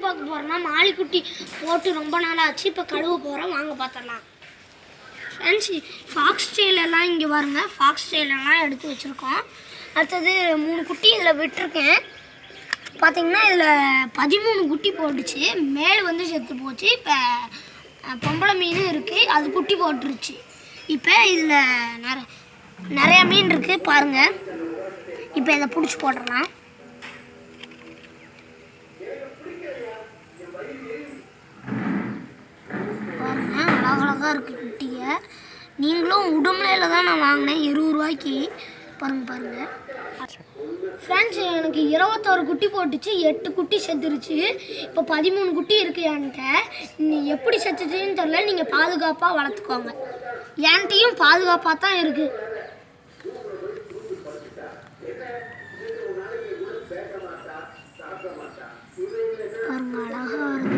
பார்க்க போகிறோம்னா மாலிக்குட்டி போட்டு ரொம்ப நாள் ஆச்சு. இப்போ கழுவ போகிறோம், வாங்க பார்த்துடலாம். ஃப்ரெண்ட்ஸ், ஃபாக்ஸ் டெயிலெல்லாம் இங்கே பாருங்க, ஃபாக்ஸ் டெயிலெல்லாம் எடுத்து வச்சுருக்கோம். அடுத்தது 3 குட்டி இதில் விட்டுருக்கேன். பார்த்திங்கன்னா இதில் 13 குட்டி போட்டுச்சு. மேல் வந்து செத்து போச்சு. இப்போ பொம்பளை மீனும் இருக்குது, அது குட்டி போட்டுருச்சு. இப்போ இதில் நிறையா மீன் இருக்குது பாருங்கள். இப்போ இதை பிடிச்சி போட்டுடலாம். பாருங்க, அழகழகாக இருக்குது குட்டிங்க. நீங்களும் உடுமலையில் தான் நான் வாங்கினேன், 20 ரூபாய்க்கு. பாருங்கள். ஃப்ரெண்ட்ஸ், எனக்கு 21 குட்டி போட்டுச்சு, 8 குட்டி செத்துருச்சு. இப்போ 13 குட்டி இருக்குது என்கிட்ட. நீ எப்படி செத்துச்சுன்னு தெரியல, நீங்கள் பாதுகாப்பாக வளர்த்துக்கோங்க. என்கிட்டையும் பாதுகாப்பாக தான் இருக்குது. பாருங்க, அழகாக வருது.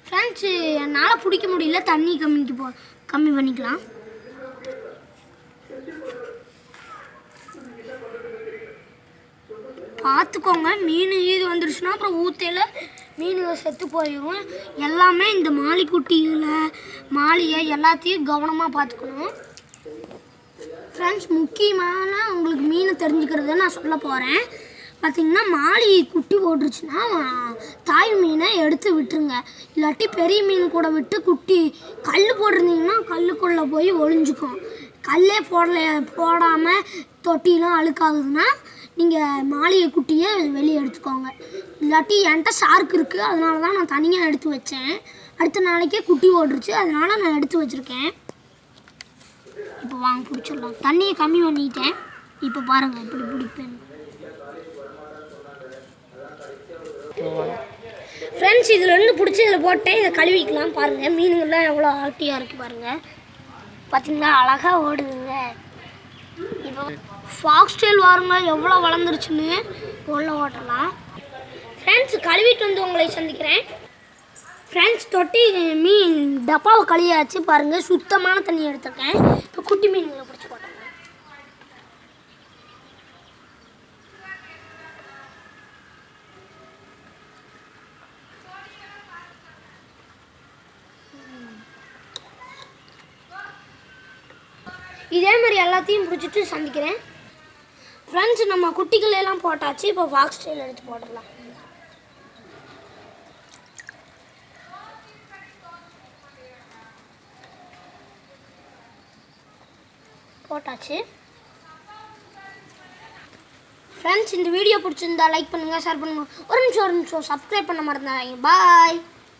ஃப்ரெண்ட்ஸ், என்னால் பிடிக்க முடியல, தண்ணி கம்மி பண்ணிக்கலாம். பார்த்துக்கோங்க, மீன் இது வந்துருச்சுன்னா அப்புறம் ஊத்தையில் மீனுகள் செத்து போயிடும். எல்லாமே இந்த மாலிக்குட்டியில் மாலியை எல்லாத்தையும் கவனமாக பார்த்துக்கணும். ஃப்ரெண்ட்ஸ், முக்கியமான உங்களுக்கு மீன் தெரிஞ்சுக்கிறத நான் சொல்ல போகிறேன். பார்த்திங்கன்னா மாலி குட்டி போட்டுருச்சுன்னா தாய் மீனை எடுத்து விட்டுருங்க. இல்லாட்டி பெரிய மீன் கூட விட்டு குட்டி கல் போட்டிருந்தீங்கன்னா கல்லுக்குள்ளே போய் ஒளிஞ்சுக்கும். கல்லே போடாமல் தொட்டிலாம் அழுக்காகுதுன்னா நீங்கள் மாலிகை குட்டியை வெளியே எடுத்துக்கோங்க. இல்லாட்டி என்கிட்ட ஷார்க் இருக்குது, அதனால தான் நான் தனியாக எடுத்து வச்சேன். அடுத்த நாளைக்கே குட்டி போட்டுருச்சு, அதனால் நான் எடுத்து வச்சுருக்கேன். இப்போ வாங்க பிடிச்சிடலாம். தண்ணியை கம்மி பண்ணிட்டேன். இப்போ பாருங்கள் இப்படி பிடிப்பேன். ஃப்ரெண்ட்ஸ், இதில் பிடிச்சி இதில் போட்டேன். இதை கழுவிக்கலாம். பாருங்கள், மீனுங்கள்லாம் எவ்வளோ ஆக்டிவாக இருக்குது பாருங்கள். பார்த்திங்களா, அழகாக ஓடுதுங்க. இப்போ ஃபாக்ஸ் டெயில் வாருங்க, எவ்வளோ வளர்ந்துருச்சுன்னு உள்ள ஓட்டலாம். ஃப்ரெண்ட்ஸ், கழுவிட்டு வந்து உங்களை சந்திக்கிறேன். ஃப்ரெண்ட்ஸ், தொட்டி மீன் டப்பாவை கழுவியாச்சு. பாருங்கள், சுத்தமான தண்ணி எடுத்துருக்கேன். இப்போ குட்டி மீனுங்களை பிடிச்சி போட்டேன். இதே மாதிரி எல்லாத்தையும் பிடிச்சிட்டு சந்திக்கிறேன். ஃப்ரெண்ட்ஸ், நம்ம குட்டிகளெல்லாம் போட்டாச்சு. இப்போ ஃபாக்ஸ் டெயில் எடுத்து போட்டுடலாம். போட்டாச்சு. ஃப்ரெண்ட்ஸ், இந்த வீடியோ பிடிச்சிருந்தா லைக் பண்ணுங்கள், ஷேர் பண்ணுங்கள். ஒரு நிமிஷம் சப்ஸ்கிரைப் பண்ண மறந்துடாதீங்க. பாய்.